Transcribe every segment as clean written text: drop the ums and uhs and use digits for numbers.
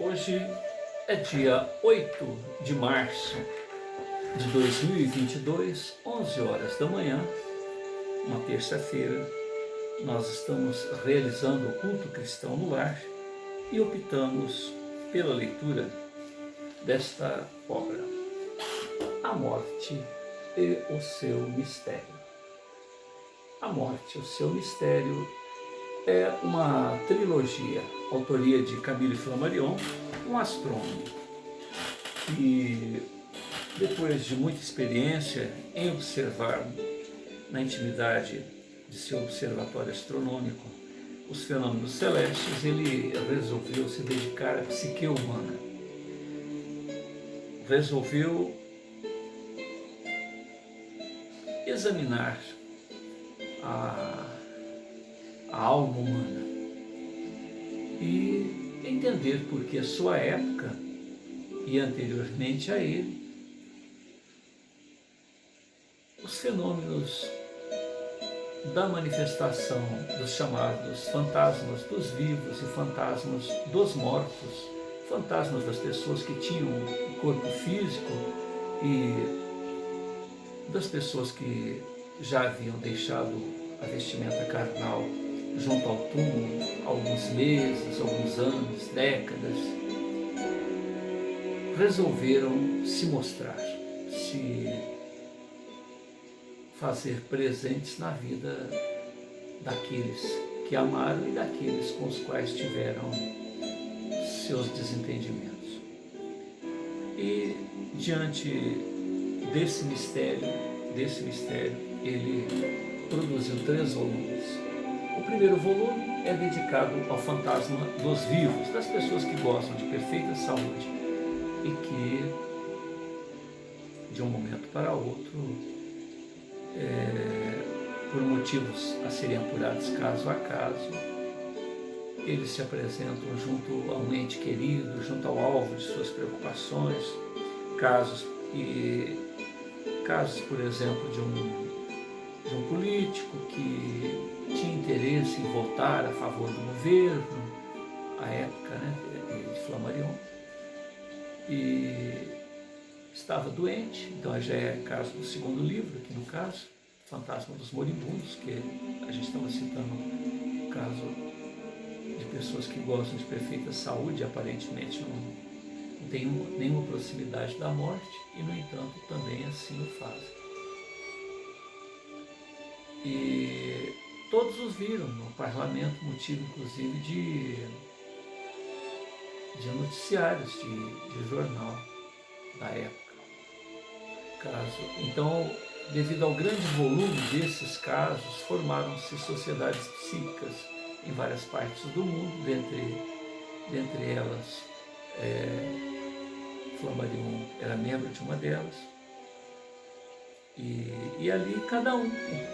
Hoje é dia 8 de março de 2022, 11 horas da manhã, uma terça-feira. Nós estamos realizando o culto cristão no lar e optamos pela leitura desta obra, A Morte e o Seu Mistério. A Morte e o Seu Mistério é uma trilogia, autoria de Camille Flammarion, um astrônomo. E depois de muita experiência em observar na intimidade de seu observatório astronômico os fenômenos celestes, ele resolveu se dedicar à psique humana. Resolveu examinar a alma humana e entender por que a sua época e anteriormente a ele, os fenômenos da manifestação dos chamados fantasmas dos vivos e fantasmas dos mortos, fantasmas das pessoas que tinham um corpo físico e das pessoas que já haviam deixado a vestimenta carnal junto ao túmulo há alguns meses, alguns anos, décadas, resolveram se mostrar, se fazer presentes na vida daqueles que amaram e daqueles com os quais tiveram seus desentendimentos. E diante desse mistério, ele produziu 3 volumes. O primeiro volume é dedicado ao fantasma dos vivos, das pessoas que gozam de perfeita saúde e que, de um momento para outro, por motivos a serem apurados caso a caso, eles se apresentam junto a um ente querido, junto ao alvo de suas preocupações, casos, por exemplo, de um político que tinha interesse em votar a favor do governo, à época, de Flammarion, e estava doente. Então já é caso do segundo livro, aqui no caso, Fantasma dos Moribundos, que a gente estava citando o caso de pessoas que gostam de perfeita saúde, aparentemente não tem nenhuma proximidade da morte, e no entanto também assim o fazem. E todos os viram no parlamento, motivo inclusive de noticiários, de jornal da época. Então, devido ao grande volume desses casos, formaram-se sociedades psíquicas em várias partes do mundo, dentre elas, Flammarion era membro de uma delas. E ali cada um,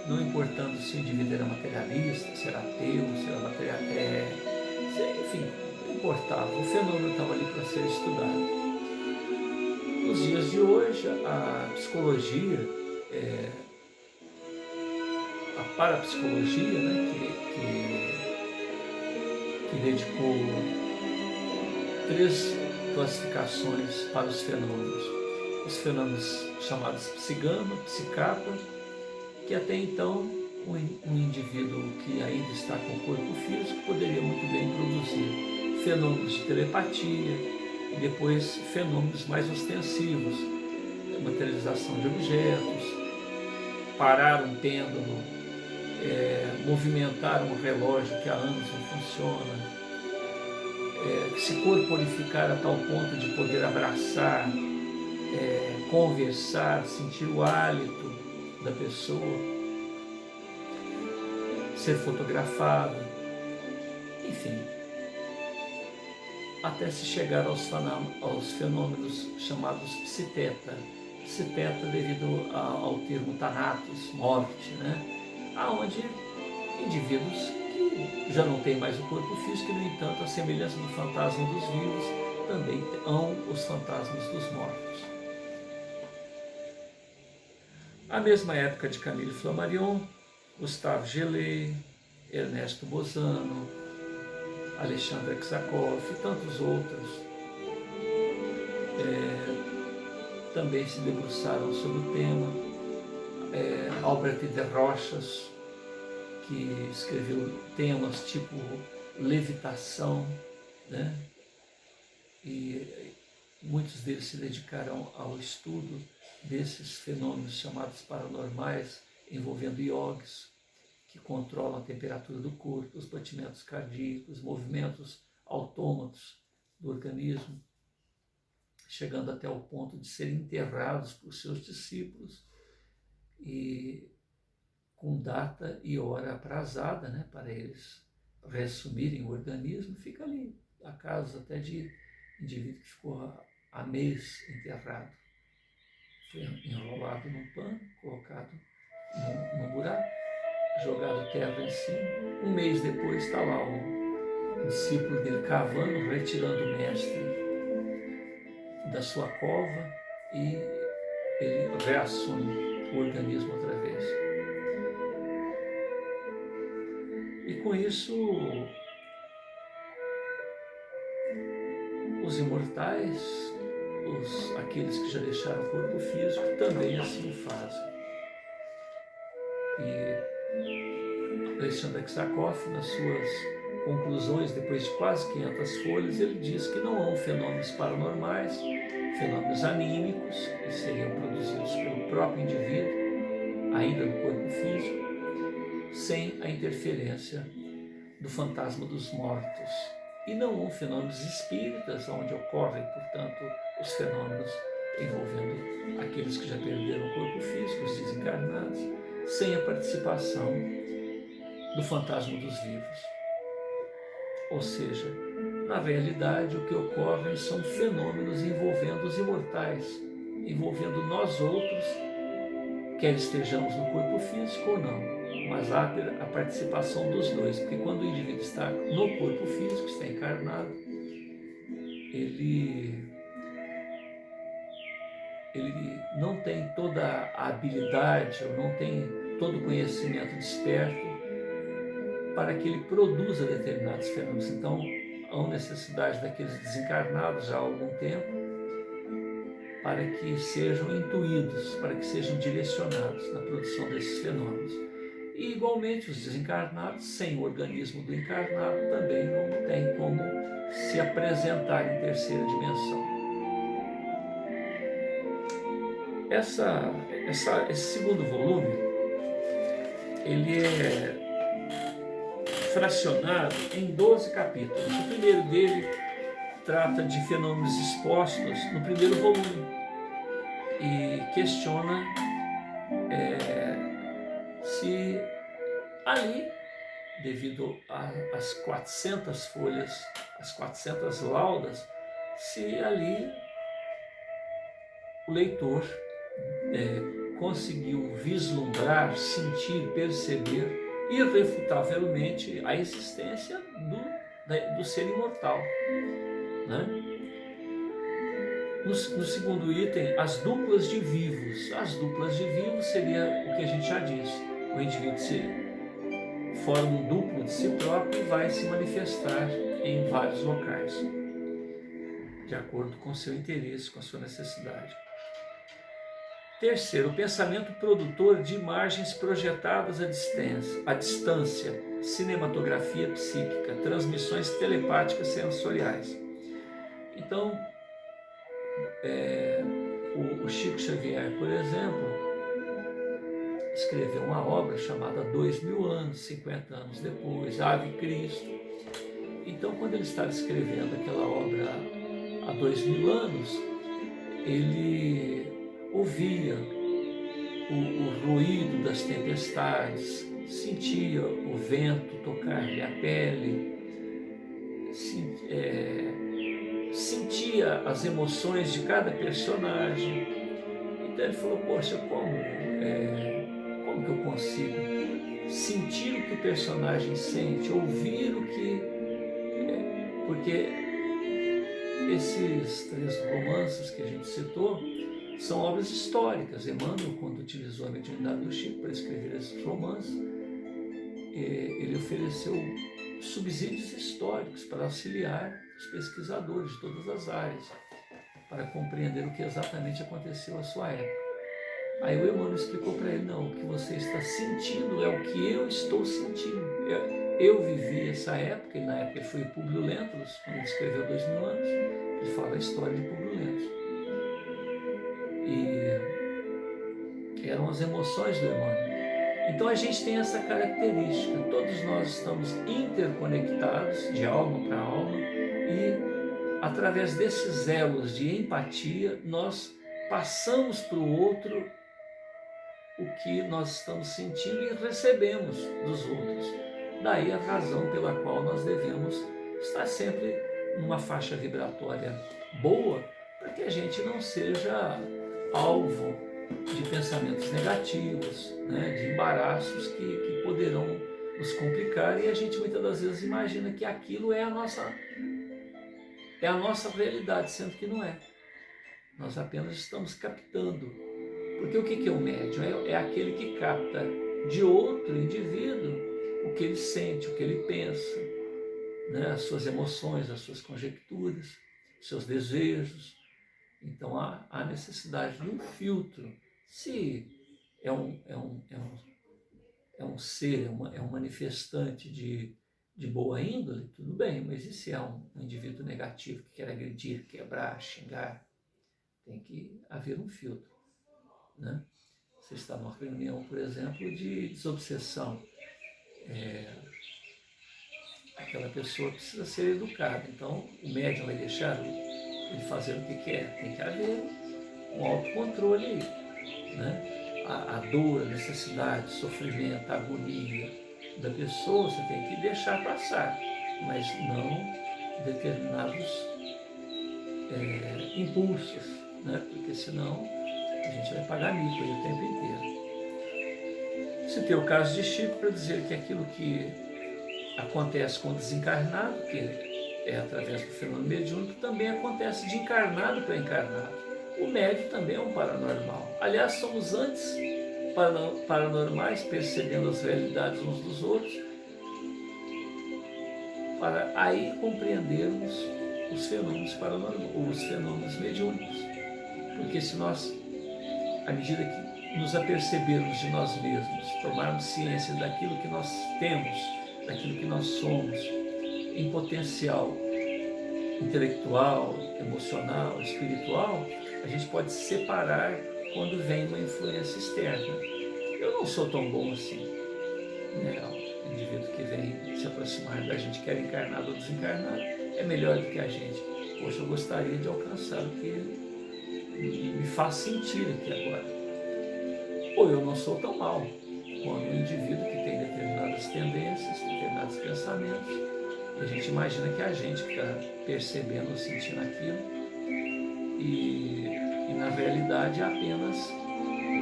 não importando se o indivíduo era materialista, se era ateu, se era enfim, não importava, o fenômeno estava ali para ser estudado. Nos dias de hoje, a psicologia, a parapsicologia, que dedicou 3 classificações para os fenômenos chamados psigama, psicapa, que até então um indivíduo que ainda está com o corpo físico poderia muito bem produzir fenômenos de telepatia, e depois fenômenos mais ostensivos, materialização de objetos, parar um pêndulo, movimentar um relógio que há anos não funciona, se corporificar a tal ponto de poder abraçar, conversar, sentir o hálito da pessoa, ser fotografado, enfim, até se chegar aos fenômenos chamados psiteta. Psiteta devido ao termo thanatos, morte, aonde indivíduos que já não têm mais o corpo físico e, no entanto, a semelhança do fantasma dos vivos, também hão os fantasmas dos mortos. A mesma época de Camille Flammarion, Gustave Gelée, Ernesto Bozano, Alexandre Exakov e tantos outros também se debruçaram sobre o tema. Albert de Rochas, que escreveu temas tipo levitação, né? E muitos deles se dedicaram ao estudo desses fenômenos chamados paranormais, envolvendo iogues, que controlam a temperatura do corpo, os batimentos cardíacos, movimentos autômatos do organismo, chegando até o ponto de serem enterrados por seus discípulos e com data e hora aprazada, né, para eles reassumirem o organismo. Fica ali, há casos até de indivíduo que ficou há mês enterrado. Foi enrolado num pano, colocado num buraco, jogado terra em cima. Um mês depois está lá o discípulo dele cavando, retirando o mestre da sua cova, e ele reassume o organismo outra vez. E com isso, os imortais, aqueles que já deixaram o corpo físico, também assim fazem. E Alexandre Aksakoff, nas suas conclusões, depois de quase 500 folhas, ele diz que não há fenômenos paranormais, fenômenos anímicos, que seriam produzidos pelo próprio indivíduo, ainda no corpo físico, sem a interferência do fantasma dos mortos. E não há fenômenos espíritas, onde ocorrem, portanto, os fenômenos envolvendo aqueles que já perderam o corpo físico, os desencarnados, sem a participação do fantasma dos vivos. Ou seja, na realidade, o que ocorre são fenômenos envolvendo os imortais, envolvendo nós outros, quer estejamos no corpo físico ou não, mas há a participação dos dois, porque quando o indivíduo está no corpo físico, está encarnado, ele não tem toda a habilidade, ou não tem todo o conhecimento desperto para que ele produza determinados fenômenos. Então, há necessidade daqueles desencarnados já há algum tempo para que sejam intuídos, para que sejam direcionados na produção desses fenômenos. E, igualmente, os desencarnados, sem o organismo do encarnado, também não tem como se apresentar em terceira dimensão. Esse segundo volume, ele é fracionado em 12 capítulos. O primeiro dele trata de fenômenos expostos no primeiro volume e questiona se ali, devido às 400 folhas, às 400 laudas, se ali o leitor conseguiu vislumbrar, sentir, perceber irrefutavelmente a existência do ser imortal, né? No segundo item, as duplas de vivos. As duplas de vivos seria o que a gente já disse. O indivíduo se forma um duplo de si próprio e vai se manifestar em vários locais, de acordo com o seu interesse, com a sua necessidade. Terceiro, o pensamento produtor de imagens projetadas à distância, cinematografia psíquica, transmissões telepáticas sensoriais. Então, o Chico Xavier, por exemplo, escreveu uma obra chamada 2000 anos, 50 anos depois, Ave Cristo. Então, quando ele estava escrevendo aquela obra há 2000 anos, ele ouvia o ruído das tempestades, sentia o vento tocar-lhe a pele, sentia as emoções de cada personagem. Então ele falou, poxa, como que eu consigo sentir o que o personagem sente, ouvir o que... porque esses 3 romances que a gente citou são obras históricas. Emmanuel, quando utilizou a mediunidade do Chico para escrever esses romances, ele ofereceu subsídios históricos para auxiliar os pesquisadores de todas as áreas. para compreender o que exatamente aconteceu à sua época. Aí o Emmanuel explicou para ele, não, o que você está sentindo é o que eu estou sentindo. Eu vivi essa época, e na época ele foi Públio Lentulus, quando ele escreveu 2000 anos, ele fala a história de Públio Lentulus. E eram as emoções do Emmanuel. Então a gente tem essa característica, todos nós estamos interconectados de alma para alma e através desses elos de empatia nós passamos para o outro o que nós estamos sentindo e recebemos dos outros. Daí a razão pela qual nós devemos estar sempre numa faixa vibratória boa, para que a gente não seja alvo de pensamentos negativos, né, de embaraços que poderão nos complicar, e a gente muitas das vezes imagina que aquilo é a nossa realidade, sendo que não é. Nós apenas estamos captando. Porque o que é o médium? É aquele que capta de outro indivíduo o que ele sente, o que ele pensa, né? As suas emoções, as suas conjecturas, os seus desejos. Então há necessidade de um filtro. Se é um ser, é um manifestante de boa índole, tudo bem, mas e se é um indivíduo negativo que quer agredir, quebrar, xingar? Tem que haver um filtro, né? Você está numa reunião, por exemplo, de desobsessão. Aquela pessoa precisa ser educada. Então, o médium vai deixar ele fazer o que quer. Tem que haver um autocontrole aí, né? A dor, a necessidade, o sofrimento, a agonia da pessoa, você tem que deixar passar, mas não determinados impulsos, né? Porque senão a gente vai pagar mico aí o tempo inteiro. Citei o caso de Chico para dizer que aquilo que acontece com o desencarnado, que é através do fenômeno mediúnico, também acontece de encarnado para encarnado. O médium também é um paranormal. Aliás, somos antes paranormais, percebendo as realidades uns dos outros, para aí compreendermos os fenômenos paranormais, os fenômenos mediúnicos. Porque se nós, à medida que nos apercebermos de nós mesmos, tomarmos ciência daquilo que nós temos, daquilo que nós somos, em potencial intelectual, emocional, espiritual, a gente pode separar quando vem uma influência externa. Eu não sou tão bom assim, né? O indivíduo que vem se aproximar da gente, quer encarnado ou desencarnado, é melhor do que a gente. Poxa, eu gostaria de alcançar o que me faz sentir aqui agora. Ou eu não sou tão mal quando um indivíduo que tem determinadas tendências, determinados pensamentos, e a gente imagina que é a gente que está percebendo ou sentindo aquilo, e na realidade é apenas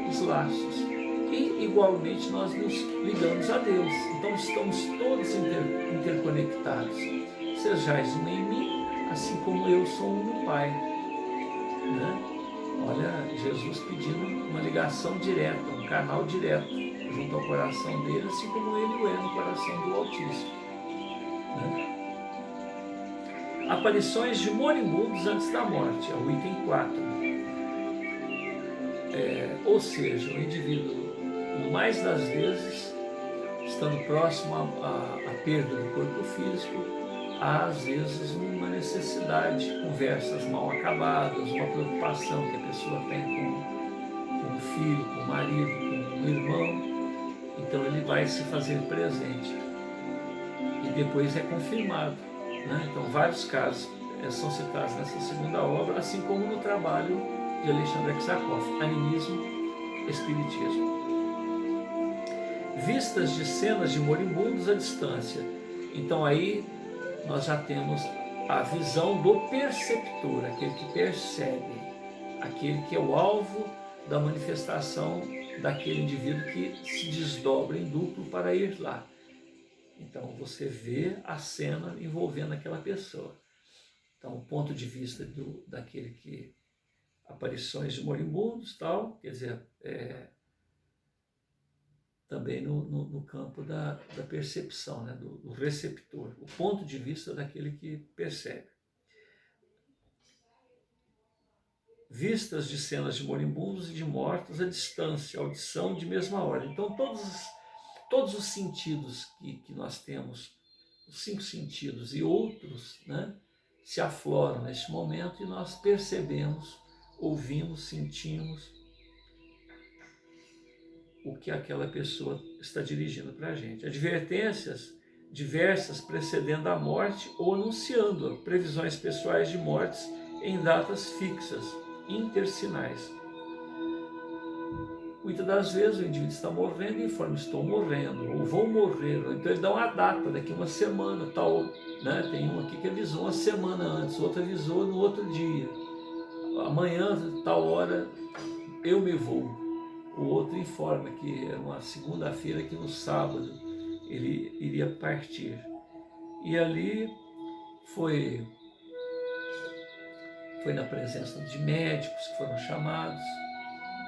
os laços. E igualmente nós nos ligamos a Deus. Então estamos todos interconectados. Sejais um em mim, assim como eu sou um no Pai, né? Olha, Jesus pedindo uma ligação direta, um canal direto junto ao coração dele, assim como ele o é no coração do Altíssimo, né? Aparições de moribundos antes da morte, é o item 4. Ou seja, o indivíduo, mais das vezes, estando próximo à perda do corpo físico, há às vezes uma necessidade, conversas mal acabadas, uma preocupação que a pessoa tem com o filho, com o marido, com o irmão, então ele vai se fazer presente e depois é confirmado, né? Então vários casos são citados nessa segunda obra, assim como no trabalho de Alexandre Aksakov, Animismo, Espiritismo. Vistas de cenas de moribundos à distância. Então aí nós já temos a visão do perceptor, aquele que percebe, aquele que é o alvo da manifestação daquele indivíduo que se desdobra em duplo para ir lá. Então você vê a cena envolvendo aquela pessoa. Então o ponto de vista daquele que aparições de moribundos, tal, quer dizer, também no campo da percepção, né, do receptor, o ponto de vista daquele que percebe. vistas de cenas de moribundos e de mortos à distância, audição de mesma hora. Então todos os sentidos que nós temos, os 5 sentidos e outros, né, se afloram neste momento e nós percebemos, ouvimos, sentimos o que aquela pessoa está dirigindo para a gente. Advertências diversas precedendo a morte ou anunciando previsões pessoais de mortes em datas fixas, intersinais. Muitas das vezes o indivíduo está morrendo e informa: estou morrendo, ou vou morrer, ou então ele dá uma data, daqui uma semana, tal, né? Tem um aqui que avisou uma semana antes, outro avisou no outro dia, amanhã, tal hora, eu me vou. O outro informa que era uma segunda-feira, que no sábado ele iria partir. E ali foi na presença de médicos que foram chamados,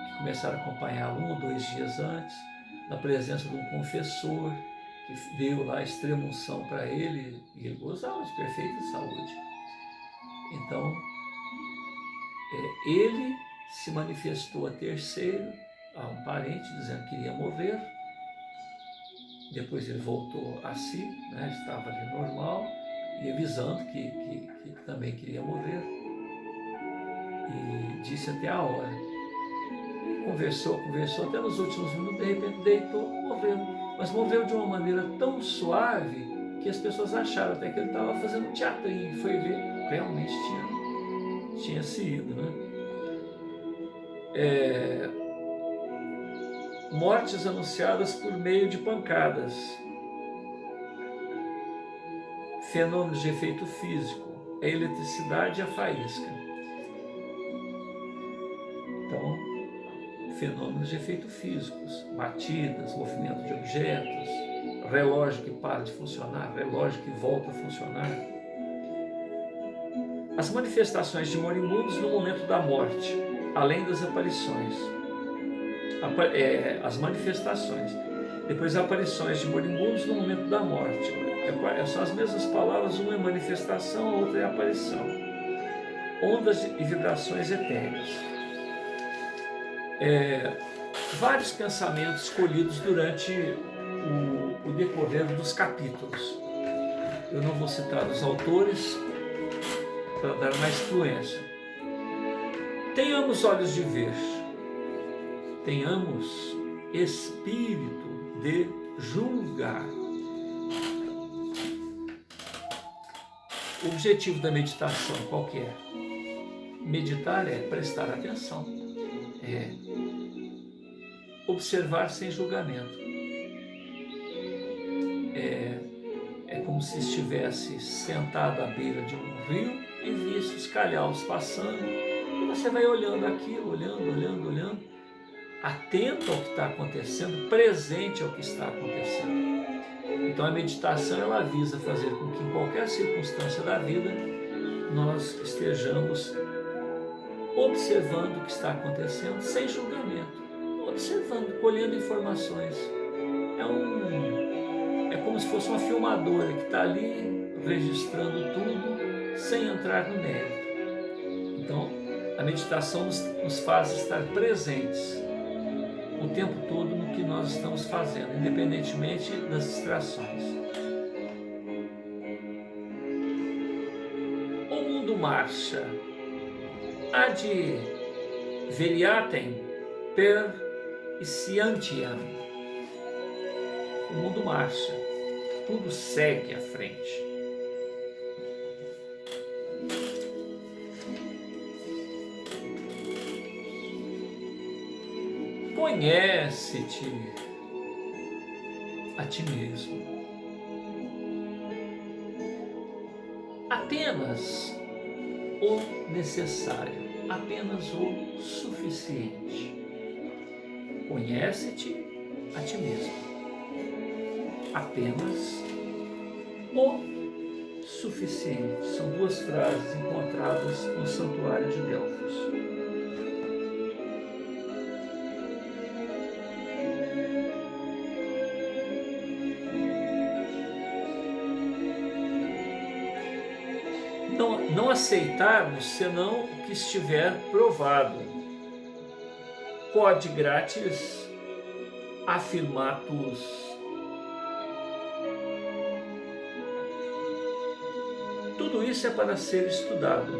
que começaram a acompanhá-lo 1 ou 2 dias antes, na presença de um confessor que deu lá extrema-unção para ele, e ele gozava de perfeita saúde. Então, ele se manifestou a terceiro, a um parente, dizendo que iria morrer. Depois ele voltou a si, né, estava ali normal, e avisando que também queria morrer. E disse até a hora. E conversou até nos últimos minutos, de repente deitou, morreu. Mas morreu de uma maneira tão suave que as pessoas acharam até que ele estava fazendo um teatrinho. E foi ver, realmente tinha sido, né? Mortes anunciadas por meio de pancadas, fenômenos de efeito físico, a eletricidade e a faísca. Então, fenômenos de efeito físicos, batidas, movimento de objetos, relógio que para de funcionar, relógio que volta a funcionar. As manifestações de moribundos no momento da morte, além das aparições. As manifestações. Depois, aparições de moribundos no momento da morte. São as mesmas palavras, uma é manifestação, a outra é aparição. Ondas e vibrações etéreas. Vários pensamentos escolhidos durante o decorrer dos capítulos. Eu não vou citar os autores para dar mais fluência. Tenhamos olhos de ver, tenhamos espírito de julgar. O objetivo da meditação qual que é? Meditar é prestar atenção, é observar sem julgamento. É como se estivesse sentado à beira de um rio e visse os calhaus passando, e você vai olhando aquilo, olhando, atento ao que está acontecendo, presente ao que está acontecendo. Então a meditação, ela visa fazer com que em qualquer circunstância da vida nós estejamos observando o que está acontecendo sem julgamento, observando, colhendo informações. É como se fosse uma filmadora que está ali registrando tudo sem entrar no mérito. Então a meditação nos faz estar presentes o tempo todo no que nós estamos fazendo, independentemente das distrações. O mundo marcha ad veriatem per scientiam. O mundo marcha, tudo segue à frente. Conhece-te a ti mesmo. Apenas o necessário, apenas o suficiente. Conhece-te a ti mesmo. Apenas o suficiente. São 2 frases encontradas no Santuário de Delfos. Não aceitarmos senão o que estiver provado. Quod gratis affirmatus. Tudo isso é para ser estudado.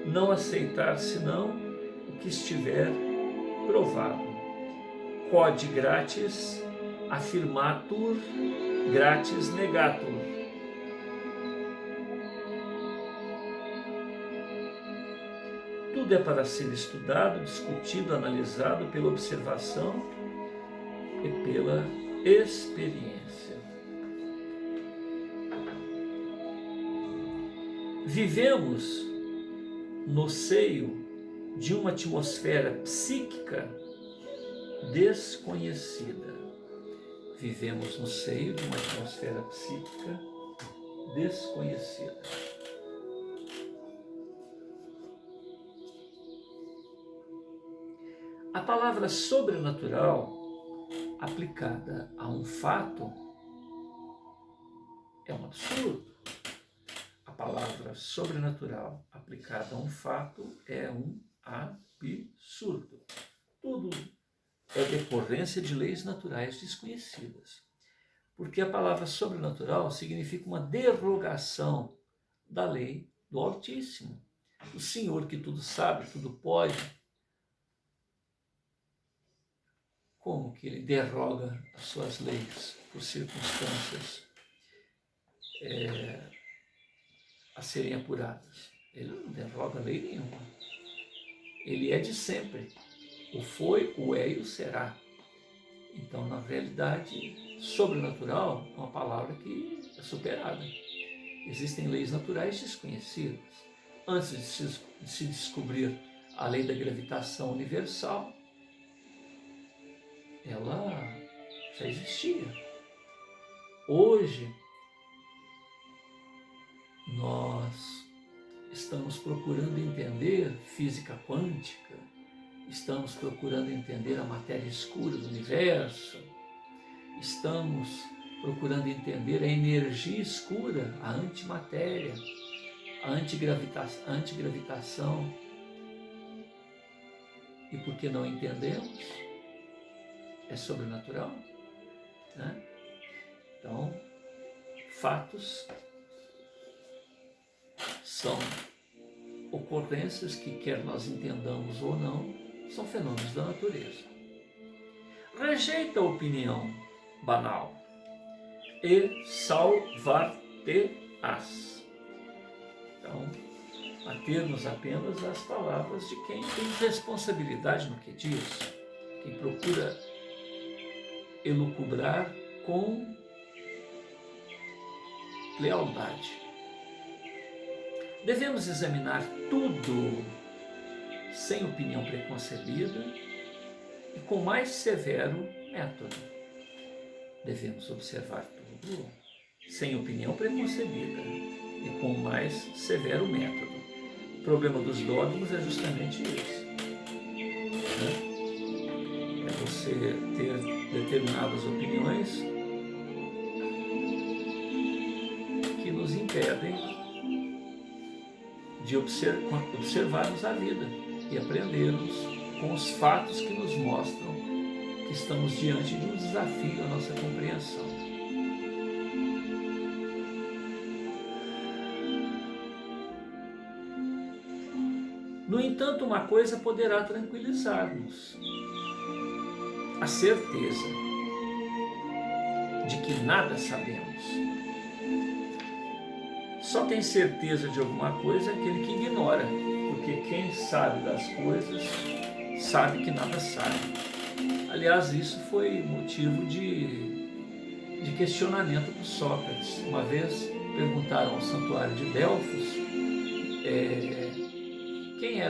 Não aceitar senão o que estiver provado. Quod gratis affirmatur, gratis negatur. Tudo é para ser estudado, discutido, analisado pela observação e pela experiência. Vivemos no seio de uma atmosfera psíquica desconhecida. Vivemos no seio de uma atmosfera psíquica desconhecida. A palavra sobrenatural aplicada a um fato é um absurdo. A palavra sobrenatural aplicada a um fato é um absurdo. Tudo é decorrência de leis naturais desconhecidas. Porque a palavra sobrenatural significa uma derogação da lei do Altíssimo. O Senhor que tudo sabe, tudo pode. Como que ele derroga as suas leis por circunstâncias a serem apuradas? Ele não derroga lei nenhuma. Ele é de sempre. O foi, o é e o será. Então, na realidade, sobrenatural é uma palavra que é superada. Existem leis naturais desconhecidas. Antes de se descobrir a lei da gravitação universal, ela já existia. Hoje, nós estamos procurando entender física quântica, estamos procurando entender a matéria escura do universo, estamos procurando entender a energia escura, a antimatéria, a antigravitação. E por que não entendemos? É sobrenatural, né? Então, fatos são ocorrências que, quer nós entendamos ou não, são fenômenos da natureza. Rejeita a opinião banal e salvar-te-ás. Então, ater-nos apenas às palavras de quem tem responsabilidade no que diz, quem procura elucubrar com lealdade. Devemos examinar tudo sem opinião preconcebida e com mais severo método. Devemos observar tudo sem opinião preconcebida e com mais severo método. O problema dos dogmas é justamente esse, né? É você ter determinadas opiniões que nos impedem de observarmos a vida e aprendermos com os fatos que nos mostram que estamos diante de um desafio à nossa compreensão. No entanto, uma coisa poderá tranquilizar-nos: a certeza de que nada sabemos. Só tem certeza de alguma coisa aquele que ignora, porque quem sabe das coisas sabe que nada sabe. Aliás, isso foi motivo de questionamento por Sócrates. Uma vez perguntaram ao santuário de Delfos quem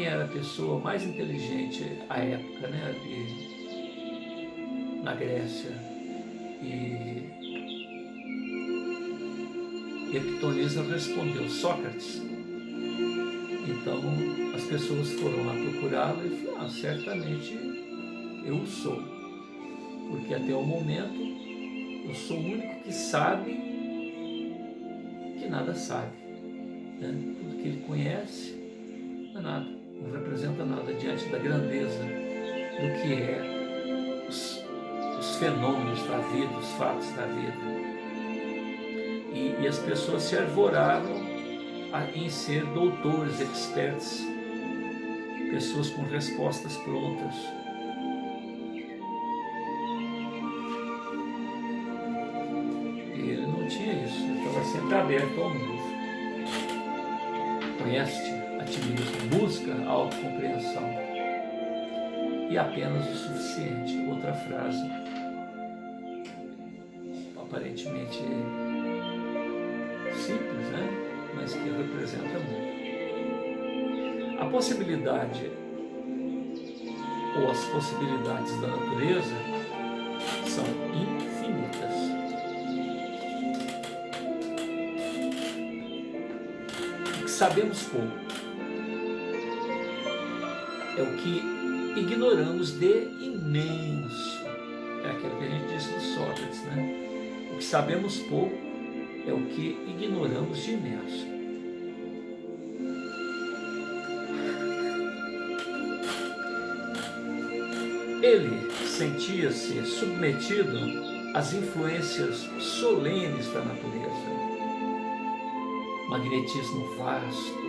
era a pessoa mais inteligente à época, né, ali na Grécia. E Epitoniza respondeu: Sócrates. Então as pessoas foram lá procurá-lo e falaram: certamente eu o sou, porque até o momento eu sou o único que sabe nada sabe, né? Tudo que ele conhece não é nada, não representa nada diante da grandeza do que é os fenômenos da vida, os fatos da vida. E as pessoas se arvoraram em ser doutores, experts, pessoas com respostas prontas. E ele não tinha isso, ele estava sempre aberto ao novo. Conhece-te a ti mesmo, busca a autocompreensão. E apenas o suficiente. Outra frase, aparentemente simples, né? Mas que representa muito. A possibilidade, ou as possibilidades da natureza, são infinitas. O que sabemos pouco é o que ignoramos de imenso. É aquilo que a gente disse de Sócrates, né? O que sabemos pouco é o que ignoramos de imenso. Ele sentia-se submetido às influências solenes da natureza. Magnetismo vasto,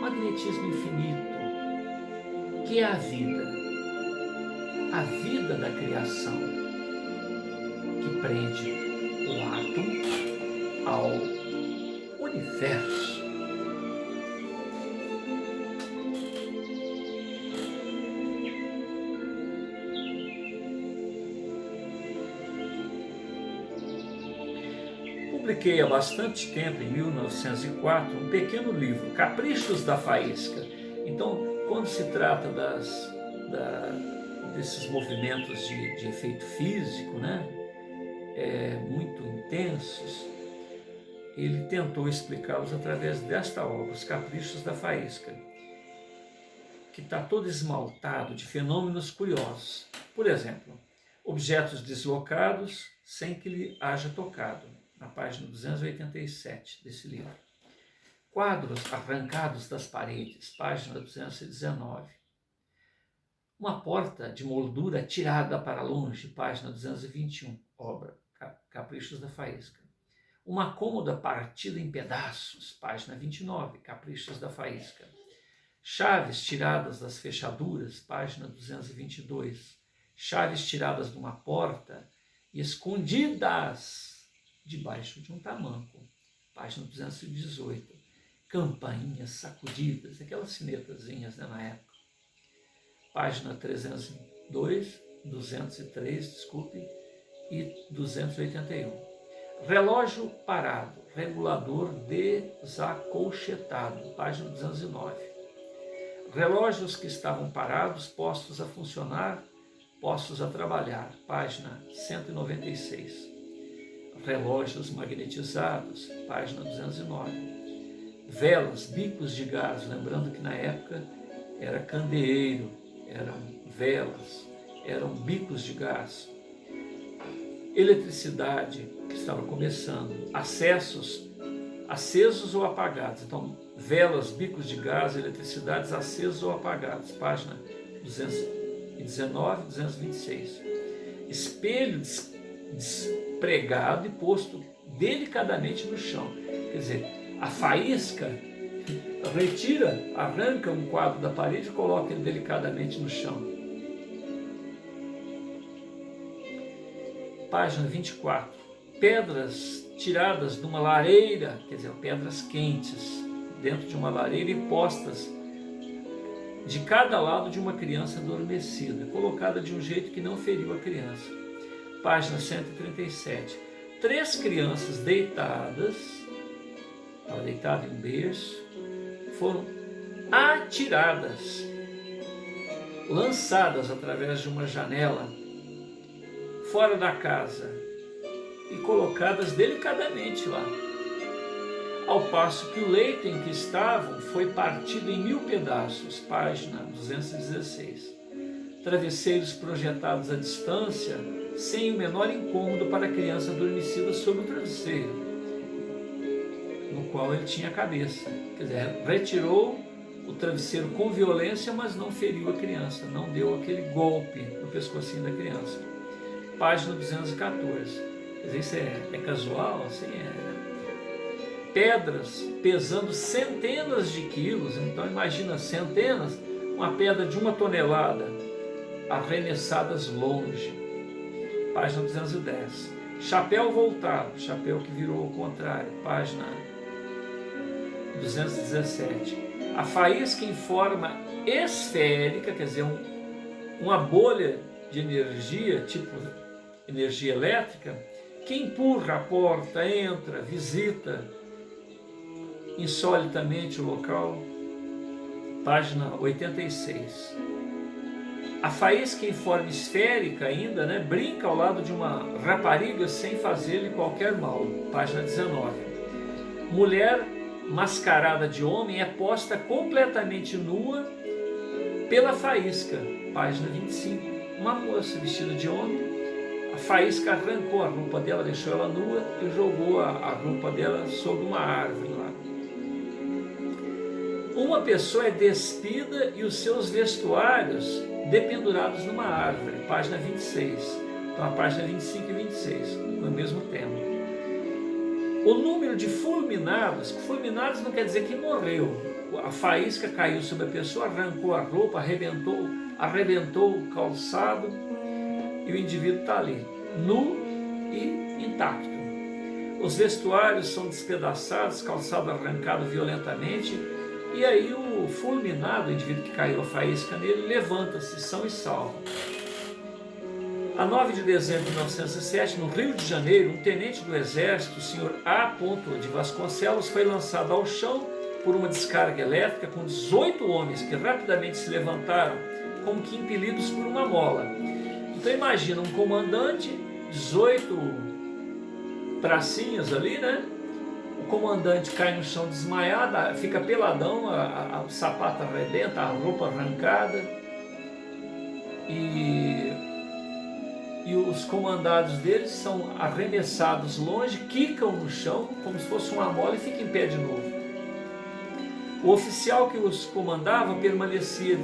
magnetismo infinito, que é a vida da criação, que prende o átomo ao universo. Publiquei há bastante tempo, em 1904, um pequeno livro, Caprichos da Faísca. Então, quando se trata desses movimentos de efeito físico, né, muito intensos, ele tentou explicá-los através desta obra, Os Caprichos da Faísca, que está todo esmaltado de fenômenos curiosos. Por exemplo, objetos deslocados sem que lhe haja tocado, na página 287 desse livro. Quadros arrancados das paredes, página 219. Uma porta de moldura tirada para longe, página 221, obra Caprichos da Faísca. Uma cômoda partida em pedaços, página 29, Caprichos da Faísca. Chaves tiradas das fechaduras, página 222. Chaves tiradas de uma porta e escondidas debaixo de um tamanco, página 218. Campainhas sacudidas, aquelas sinetazinhas, né, na época. Página 302, 203, desculpe, e 281. Relógio parado, regulador desacolchetado, página 209. Relógios que estavam parados, postos a funcionar, postos a trabalhar, página 196. Relógios magnetizados, página 209. Velas, bicos de gás, lembrando que na época era candeeiro, eram velas, eram bicos de gás. Eletricidade, que estava começando, acessos acesos ou apagados. Então, velas, bicos de gás, eletricidades acesos ou apagados, página 219, 226. Espelho despregado e posto delicadamente no chão. Quer dizer, a faísca arranca um quadro da parede e coloca ele delicadamente no chão. Página 24. Pedras tiradas de uma lareira, quer dizer, pedras quentes, dentro de uma lareira e postas de cada lado de uma criança adormecida, colocada de um jeito que não feriu a criança. Página 137. 3 crianças deitadas, estava deitada em berço, foram atiradas, lançadas através de uma janela fora da casa e colocadas delicadamente lá, ao passo que o leito em que estavam foi partido em 1000 pedaços, página 216. Travesseiros projetados à distância, sem o menor incômodo para a criança adormecida sob o travesseiro. no qual ele tinha a cabeça. Quer dizer, retirou o travesseiro com violência, mas não feriu a criança, não deu aquele golpe no pescocinho da criança. Página 214. Quer dizer, isso é casual, assim, pedras pesando centenas de quilos, então imagina centenas, uma pedra de 1 tonelada, arremessadas longe. Página 210. Chapéu voltado, chapéu que virou ao contrário, página 217. A faísca em forma esférica, quer dizer, uma bolha de energia, tipo energia elétrica, que empurra a porta, entra, visita insolitamente o local. Página 86. A faísca em forma esférica ainda, brinca ao lado de uma rapariga sem fazer-lhe qualquer mal. Página 19. Mulher mascarada de homem é posta completamente nua pela faísca. Página 25. Uma moça vestida de homem, a faísca arrancou a roupa dela, deixou ela nua e jogou a roupa dela sobre uma árvore lá. Uma pessoa é despida e os seus vestuários dependurados numa árvore. Página 26. Então a página 25 e 26, no mesmo tema. O número de fulminados não quer dizer que morreu. A faísca caiu sobre a pessoa, arrancou a roupa, arrebentou o calçado e o indivíduo está ali, nu e intacto. Os vestuários são despedaçados, calçado arrancado violentamente, e aí o fulminado, o indivíduo que caiu a faísca nele, levanta-se são e salvo. A 9 de dezembro de 1907, no Rio de Janeiro, um tenente do Exército, o senhor A. de Vasconcelos, foi lançado ao chão por uma descarga elétrica com 18 homens que rapidamente se levantaram, como que impelidos por uma mola. Então imagina um comandante, 18 pracinhas ali, O comandante cai no chão desmaiado, fica peladão, o sapato arrebenta, a roupa arrancada. E os comandados deles são arremessados longe, quicam no chão, como se fosse uma mola, e fica em pé de novo. O oficial que os comandava permanecia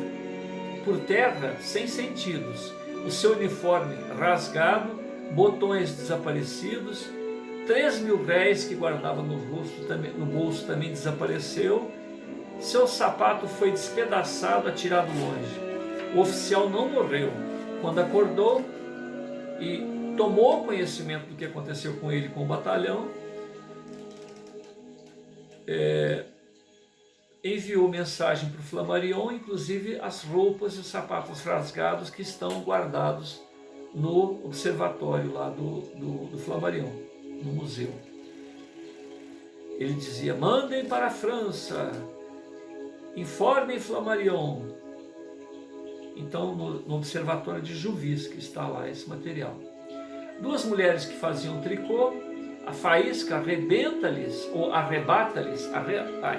por terra sem sentidos, o seu uniforme rasgado, botões desaparecidos, 3.000 réis que guardava no bolso também desapareceu, seu sapato foi despedaçado, atirado longe. O oficial não morreu. Quando acordou e tomou conhecimento do que aconteceu com ele com o batalhão, enviou mensagem para o Flammarion, inclusive as roupas e os sapatos rasgados que estão guardados no observatório lá do Flammarion, no museu. Ele dizia: mandem para a França, informem Flammarion. Então, no observatório de Juvis, que está lá esse material. 2 mulheres que faziam tricô, a faísca arrebenta-lhes, ou arrebata-lhes,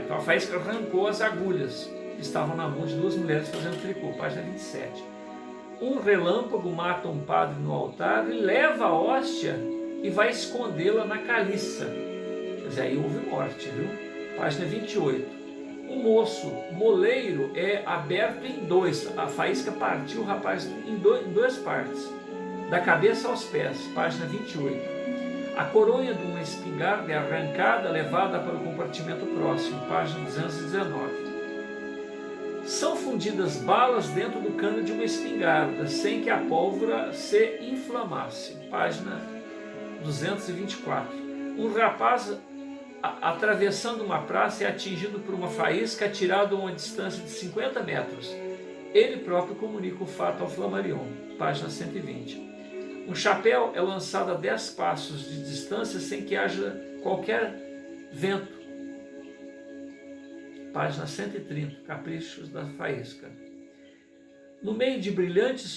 então a faísca arrancou as agulhas que estavam na mão de 2 mulheres fazendo tricô, página 27. Um relâmpago mata um padre no altar e leva a hóstia e vai escondê-la na caliça. Quer dizer, aí houve morte, viu? Página 28. Um moço moleiro é aberto em 2. A faísca partiu o rapaz em 2 partes, da cabeça aos pés. Página 28. A coronha de uma espingarda é arrancada, levada para o compartimento próximo. Página 219. São fundidas balas dentro do cano de uma espingarda, sem que a pólvora se inflamasse. Página 224. Um rapaz atravessando uma praça é atingido por uma faísca atirado a uma distância de 50 metros. Ele próprio comunica o fato ao Flammarion. Página 120. Um chapéu é lançado a 10 passos de distância sem que haja qualquer vento. Página 130. Caprichos da faísca. No meio de brilhante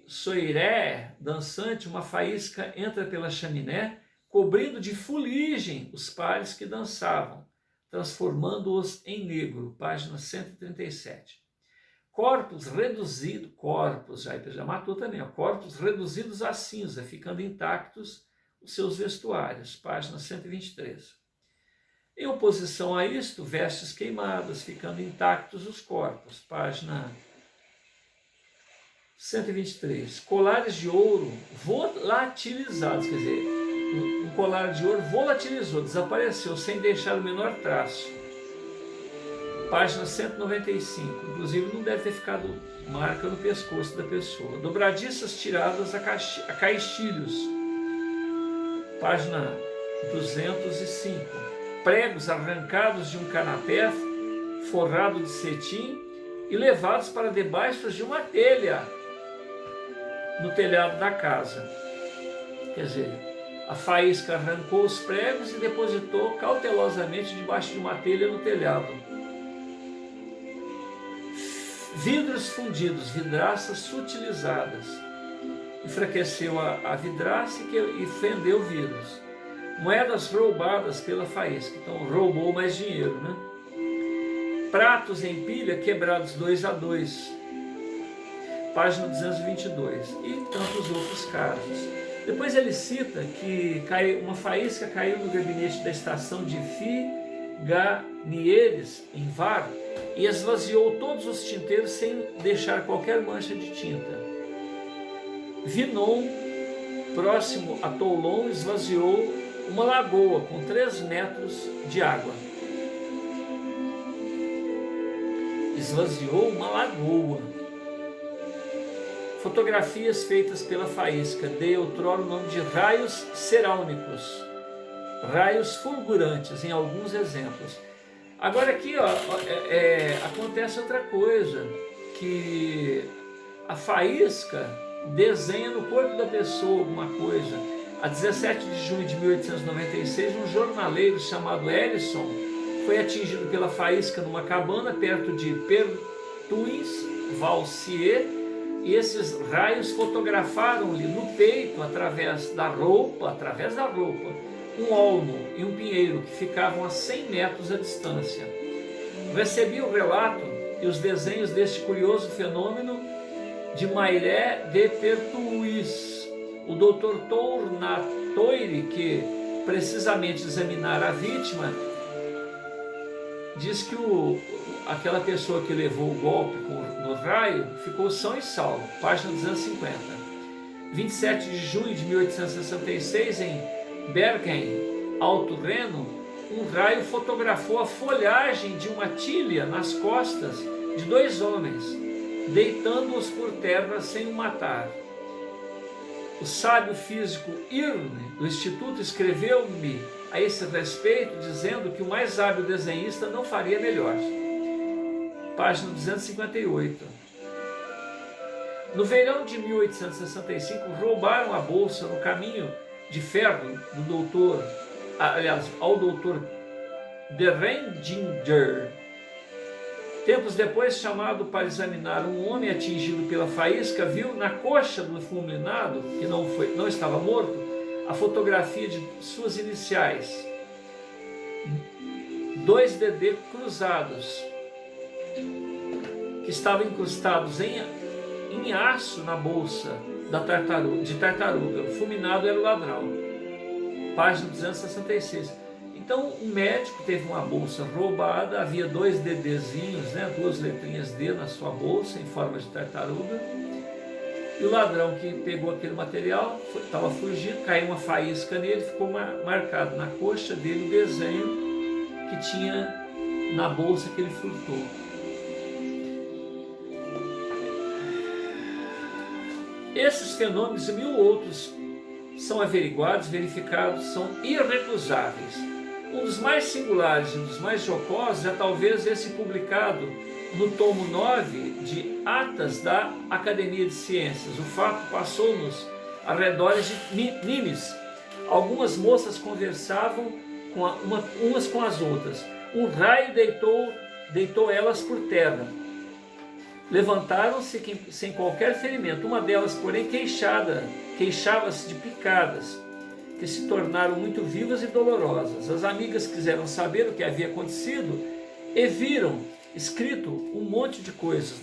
soirée dançante, uma faísca entra pela chaminé, cobrindo de fuligem os pares que dançavam, transformando-os em negro. Página 137. Corpos reduzidos, já matou também, corpos reduzidos a cinza, ficando intactos os seus vestuários. Página 123. Em oposição a isto, vestes queimadas, ficando intactos os corpos. Página 123. Colares de ouro volatilizados, quer dizer, um colar de ouro volatilizou, desapareceu, sem deixar o menor traço. Página 195. Inclusive não deve ter ficado marca no pescoço da pessoa. Dobradiças tiradas a caixilhos. Página 205. Pregos arrancados de um canapé forrado de cetim e levados para debaixo de uma telha no telhado da casa. Quer dizer, a faísca arrancou os pregos e depositou cautelosamente debaixo de uma telha no telhado. Vidros fundidos, vidraças sutilizadas. Enfraqueceu a vidraça e fendeu vidros. Moedas roubadas pela faísca, então roubou mais dinheiro, né? Pratos em pilha quebrados 2 a 2, página 222, e tantos outros casos. Depois ele cita que uma faísca caiu no gabinete da estação de Figanieres, em Var, e esvaziou todos os tinteiros sem deixar qualquer mancha de tinta. Vinon, próximo a Toulon, esvaziou uma lagoa com 3 metros de água. Esvaziou uma lagoa. Fotografias feitas pela faísca dei outrora o nome de raios cerâmicos, raios fulgurantes em alguns exemplos. Agora aqui acontece outra coisa, que a faísca desenha no corpo da pessoa alguma coisa. A 17 de junho de 1896, um jornaleiro chamado Ellison foi atingido pela faísca numa cabana perto de Pertuis-Valsier, e esses raios fotografaram-lhe no peito, através da roupa, um olmo e um pinheiro que ficavam a 100 metros a distância. Recebi o relato e os desenhos deste curioso fenômeno de Maillet de Pertuis. O Dr. Tournatoire, que precisamente examinara a vítima, diz que aquela pessoa que levou o golpe no raio ficou são e salvo. Página 250. 27 de junho de 1866, em Bergen, Alto Reno, um raio fotografou a folhagem de uma tilha nas costas de 2 homens, deitando-os por terra sem o matar. O sábio físico Irne, do Instituto, escreveu-me a esse respeito, dizendo que o mais hábil desenhista não faria melhor. Página 258. No verão de 1865, roubaram a bolsa no caminho de ferro ao doutor Berendinger. Tempos depois, chamado para examinar um homem atingido pela faísca, viu na coxa do fulminado, que não estava morto, a fotografia de suas iniciais, 2DD cruzados, que estavam incrustados em aço na bolsa de tartaruga. O fulminado era o ladrão. Página 266. Então, um médico teve uma bolsa roubada, havia 2 DDzinhos, 2 letrinhas D na sua bolsa, em forma de tartaruga. E o ladrão que pegou aquele material estava fugindo, caiu uma faísca nele, ficou marcado na coxa dele o desenho que tinha na bolsa que ele furtou. Esses fenômenos e 1000 outros são averiguados, verificados, são irrecusáveis. Um dos mais singulares e um dos mais jocosos é talvez esse publicado no tomo 9 de Atas da Academia de Ciências. O fato passou-nos arredores de Nimes. Algumas moças conversavam umas com as outras. Um raio deitou elas por terra. Levantaram-se sem qualquer ferimento. Uma delas, porém, queixava-se de picadas, que se tornaram muito vivas e dolorosas. As amigas quiseram saber o que havia acontecido e viram escrito um monte de coisas.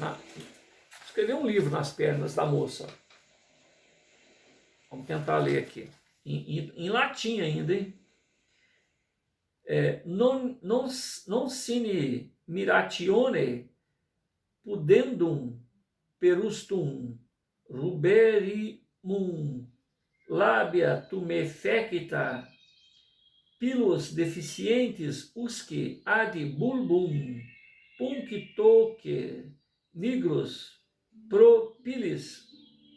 Escreveu um livro nas pernas da moça. Vamos tentar ler aqui. Em latim ainda, hein? non sine miratione pudendum perustum ruberimum labia tumefecta pilos deficientes usque ad bulbum punctoque nigros propilis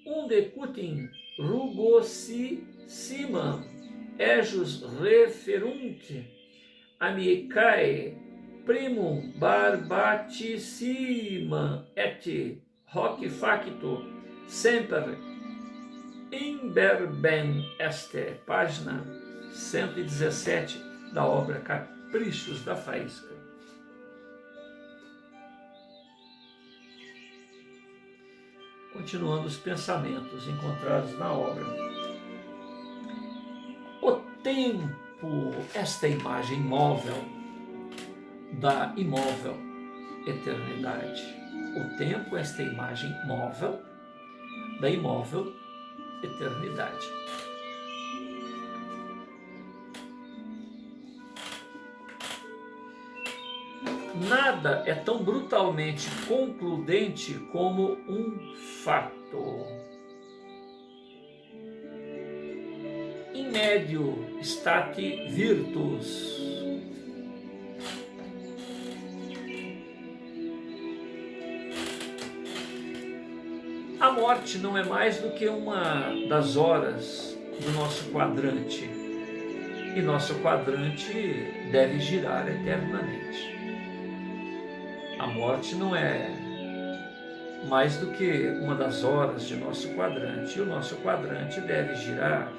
unde cutim rugosissima ejus referunt amicae primum barbatissima et hoc facto semper imberbem este, página 117 da obra Caprichos da Faísca. Continuando os pensamentos encontrados na obra. O tempo, esta imagem móvel da imóvel eternidade. O tempo, esta imagem móvel da imóvel eternidade. Nada é tão brutalmente concludente como um fato. In medio stati virtus. A morte não é mais do que uma das horas do nosso quadrante. E nosso quadrante deve girar eternamente. A morte não é mais do que uma das horas de nosso quadrante, e o nosso quadrante deve girar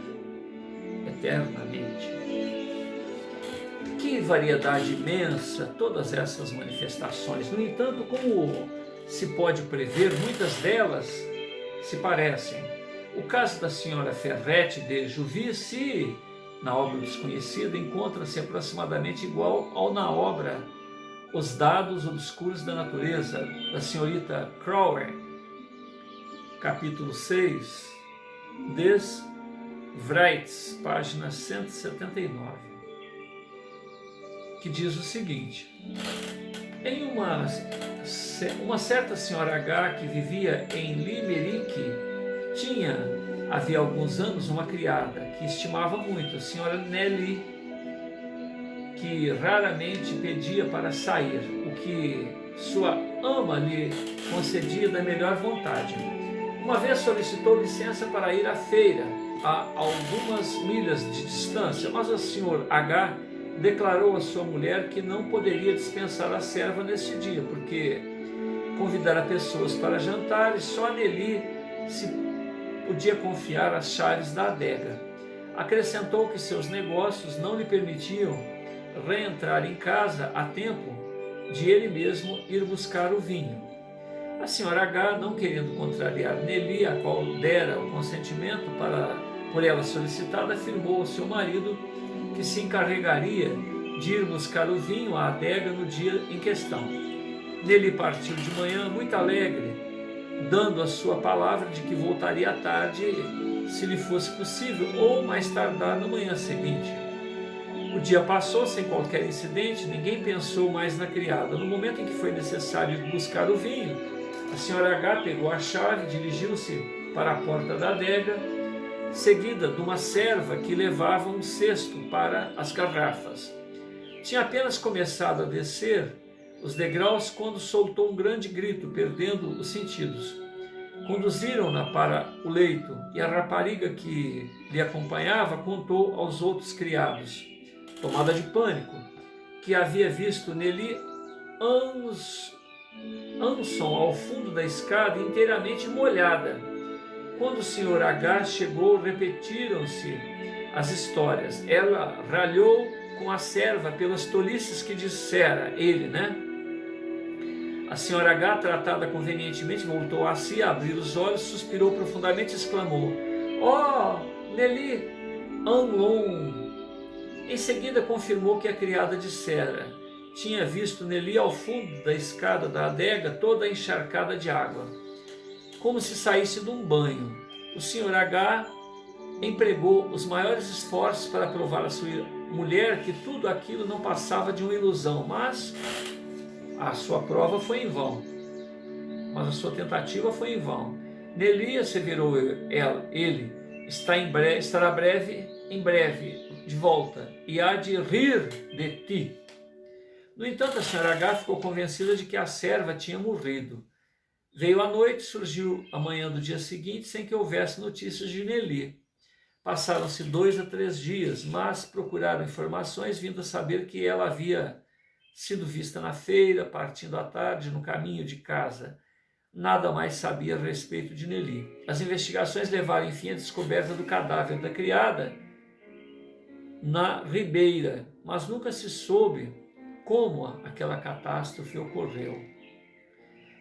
eternamente. Que variedade imensa todas essas manifestações. No entanto, como se pode prever, muitas delas se parecem. O caso da senhora Ferretti de Juvisy, na obra Desconhecida, encontra-se aproximadamente igual ao na obra Os Dados Obscuros da Natureza, da senhorita Crowell, capítulo 6, Des Wrights, página 179, que diz o seguinte: em uma certa senhora H que vivia em Limerick, havia alguns anos, uma criada que estimava muito, a senhora Nelly, que raramente pedia para sair, o que sua ama lhe concedia da melhor vontade. Uma vez solicitou licença para ir à feira, a algumas milhas de distância, mas o Sr. H declarou à sua mulher que não poderia dispensar a serva nesse dia, porque convidara pessoas para jantar e só nele se podia confiar as chaves da adega. Acrescentou que seus negócios não lhe permitiam reentrar em casa a tempo de ele mesmo ir buscar o vinho. A senhora H, não querendo contrariar Nelly, a qual dera o consentimento por ela solicitado, afirmou ao seu marido que se encarregaria de ir buscar o vinho à adega no dia em questão. Nelly partiu de manhã muito alegre, dando a sua palavra de que voltaria à tarde, se lhe fosse possível, ou mais tardar na manhã seguinte. O dia passou sem qualquer incidente, ninguém pensou mais na criada. No momento em que foi necessário buscar o vinho, a senhora H pegou a chave e dirigiu-se para a porta da adega, seguida de uma serva que levava um cesto para as garrafas. Tinha apenas começado a descer os degraus quando soltou um grande grito, perdendo os sentidos. Conduziram-na para o leito e a rapariga que lhe acompanhava contou aos outros criados, tomada de pânico, que havia visto Nelly Anson ao fundo da escada inteiramente molhada. Quando o Sr. H chegou, repetiram-se as histórias. Ela ralhou com a serva pelas tolices que dissera ele, A senhora H, tratada convenientemente, voltou a si, abriu os olhos, suspirou profundamente e exclamou: "Oh, Nelly Anlon!" Em seguida confirmou que a criada dissera. Tinha visto Nelly ao fundo da escada da adega, toda encharcada de água, como se saísse de um banho. O Sr. H empregou os maiores esforços para provar a sua mulher que tudo aquilo não passava de uma ilusão, mas a sua prova foi em vão, mas a sua tentativa foi em vão. Neli, asseverou ele, estará em breve de volta, e há de rir de ti. No entanto, a senhora H ficou convencida de que a serva tinha morrido. Veio a noite, surgiu a manhã do dia seguinte, sem que houvesse notícias de Neli. Passaram-se 2 a 3 dias, mas procuraram informações, vindo a saber que ela havia sido vista na feira, partindo à tarde, no caminho de casa. Nada mais sabia a respeito de Neli. As investigações levaram, enfim, à descoberta do cadáver da criada na ribeira, mas nunca se soube como aquela catástrofe ocorreu.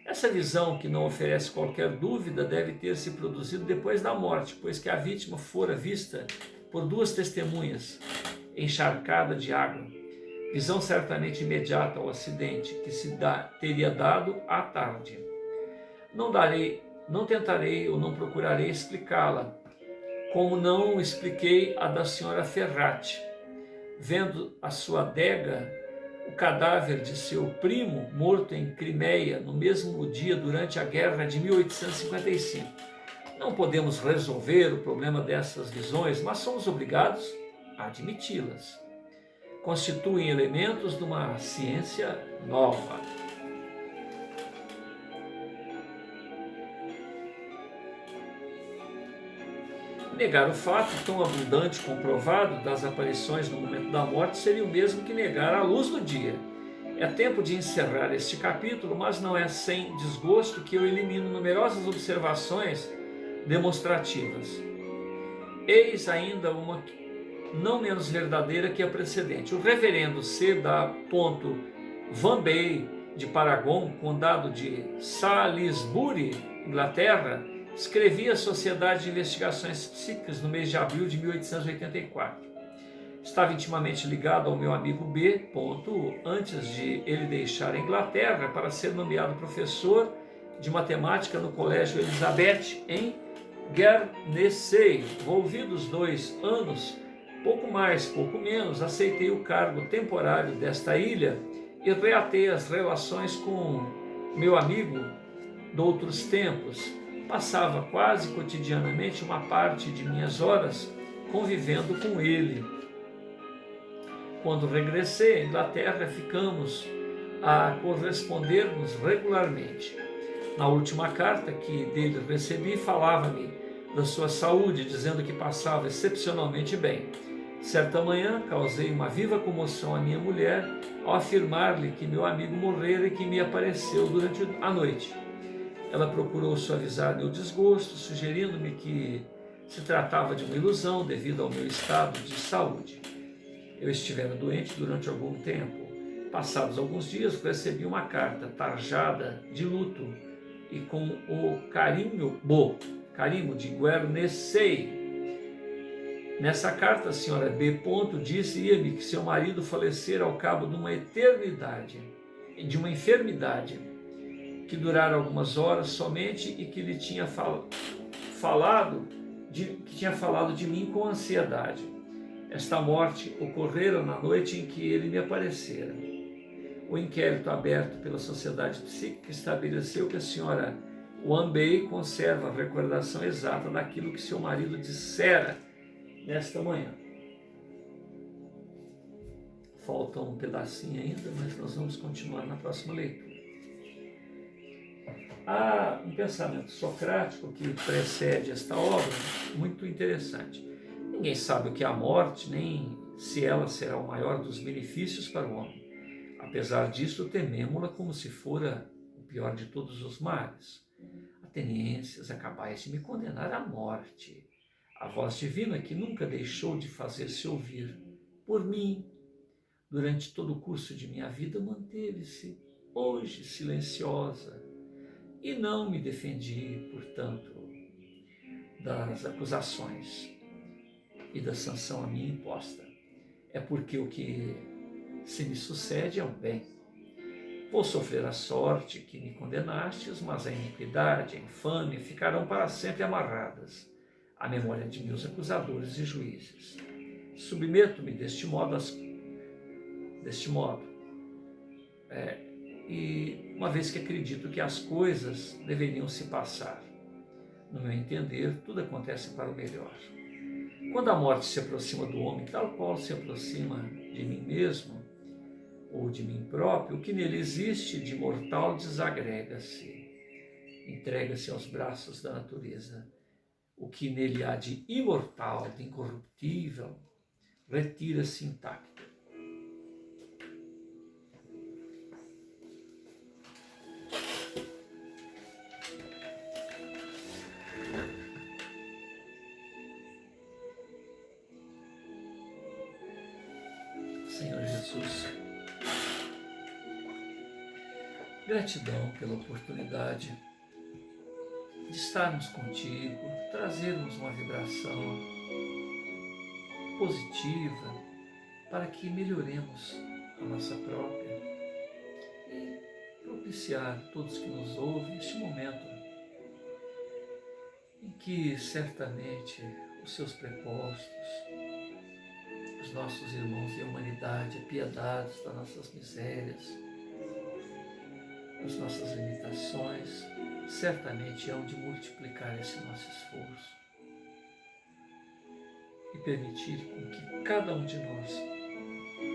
Essa visão, que não oferece qualquer dúvida, deve ter se produzido depois da morte, pois que a vítima fora vista por 2 testemunhas, encharcada de água. Visão certamente imediata ao acidente, que teria dado à tarde. Não tentarei ou não procurarei explicá-la, como não expliquei a da senhora Ferrati. Vendo a sua adega, o cadáver de seu primo, morto em Crimeia, no mesmo dia durante a guerra de 1855. Não podemos resolver o problema dessas visões, mas somos obrigados a admiti-las. Constituem elementos de uma ciência nova. Negar o fato tão abundante comprovado das aparições no momento da morte seria o mesmo que negar a luz do dia. É tempo de encerrar este capítulo, mas não é sem desgosto que eu elimino numerosas observações demonstrativas. Eis ainda uma não menos verdadeira que a precedente. O reverendo C. Van Bay, de Paragon, condado de Salisbury, Inglaterra, escrevia a Sociedade de Investigações Psíquicas no mês de abril de 1884. Estava intimamente ligado ao meu amigo B. Antes de ele deixar a Inglaterra para ser nomeado professor de matemática no Colégio Elizabeth, em Guernesey. Volvidos 2 anos, pouco mais, pouco menos, aceitei o cargo temporário desta ilha e reatei as relações com meu amigo de outros tempos. Passava quase cotidianamente uma parte de minhas horas convivendo com ele. Quando regressei à Inglaterra, ficamos a corresponder-nos regularmente. Na última carta que dele recebi, falava-me da sua saúde, dizendo que passava excepcionalmente bem. Certa manhã, causei uma viva comoção à minha mulher ao afirmar-lhe que meu amigo morrera e que me apareceu durante a noite. Ela procurou suavizar meu desgosto, sugerindo-me que se tratava de uma ilusão devido ao meu estado de saúde. Eu estivera doente durante algum tempo. Passados alguns dias, recebi uma carta tarjada de luto e com o carimbo de Guernesey. Nessa carta, a senhora B. dizia-me que seu marido falecera ao cabo de uma enfermidade, que durara algumas horas somente e que lhe tinha falado de mim com ansiedade. Esta morte ocorrera na noite em que ele me aparecera. O inquérito aberto pela Sociedade Psíquica estabeleceu que a senhora Wambay conserva a recordação exata daquilo que seu marido dissera nesta manhã. Falta um pedacinho ainda, mas nós vamos continuar na próxima leitura. Há um pensamento socrático que precede esta obra, muito interessante. Ninguém sabe o que é a morte, nem se ela será o maior dos benefícios para o homem. Apesar disso, tememo-la como se fora o pior de todos os males. Atenienses, acabais de me condenar à morte. A voz divina que nunca deixou de fazer-se ouvir por mim durante todo o curso de minha vida manteve-se hoje silenciosa e não me defendi, portanto, das acusações e da sanção a mim imposta. É porque o que se me sucede é um bem. Vou sofrer a sorte que me condenastes, mas a iniquidade, a infâmia ficarão para sempre amarradas à memória de meus acusadores e juízes. submeto-me deste modo, e uma vez que acredito que as coisas deveriam se passar, no meu entender, tudo acontece para o melhor. Quando a morte se aproxima do homem, tal qual se aproxima de mim mesmo, ou de mim próprio, o que nele existe de mortal desagrega-se, entrega-se aos braços da natureza. O que nele há de imortal, de incorruptível, retira-se intacto. Senhor Jesus, gratidão pela oportunidade de estarmos contigo, trazermos uma vibração positiva para que melhoremos a nossa própria e propiciar a todos que nos ouvem este momento em que certamente os seus prepostos, os nossos irmãos e a humanidade apiedados das nossas misérias, das nossas limitações, certamente hão de multiplicar esse nosso esforço e permitir com que cada um de nós,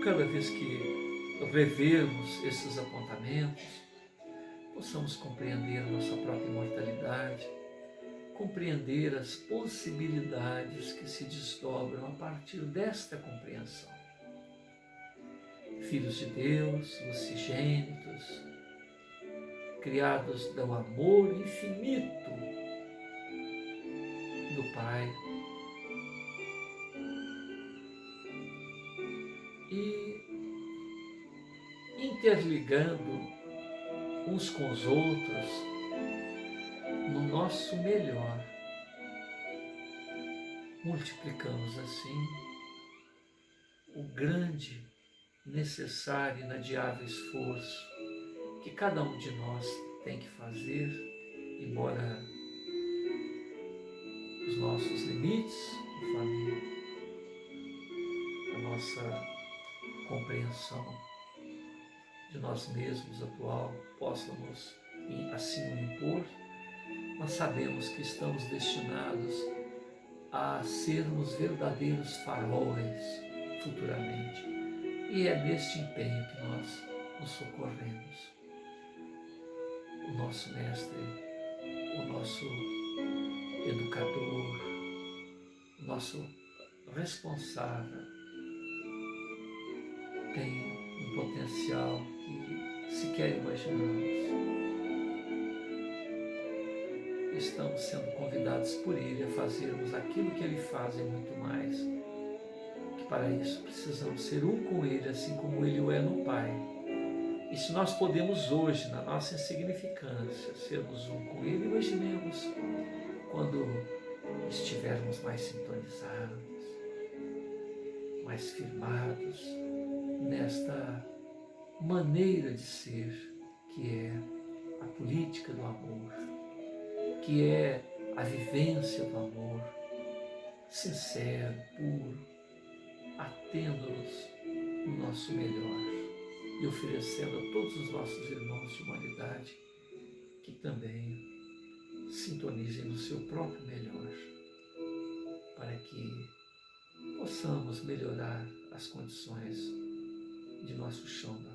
cada vez que revermos esses apontamentos, possamos compreender a nossa própria imortalidade, compreender as possibilidades que se desdobram a partir desta compreensão. Filhos de Deus, lucigênitos, criados do amor infinito do Pai, e interligando uns com os outros no nosso melhor, multiplicamos assim o grande, necessário e inadiável esforço que cada um de nós tem que fazer, embora os nossos limites, conforme a nossa compreensão de nós mesmos atual possamos assim o impor, nós sabemos que estamos destinados a sermos verdadeiros faróis futuramente. E é neste empenho que nós nos socorremos. O nosso mestre, o nosso educador, o nosso responsável tem um potencial que sequer imaginamos. Estamos sendo convidados por Ele a fazermos aquilo que Ele faz e muito mais. Que para isso precisamos ser um com Ele, assim como Ele o é no Pai. E se nós podemos hoje, na nossa insignificância, sermos um com Ele, imaginemos quando estivermos mais sintonizados, mais firmados nesta maneira de ser, que é a política do amor, que é a vivência do amor, sincero, puro, atendo-nos no nosso melhor e oferecendo a todos os nossos irmãos de humanidade que também sintonizem no seu próprio melhor, para que possamos melhorar as condições de nosso chão da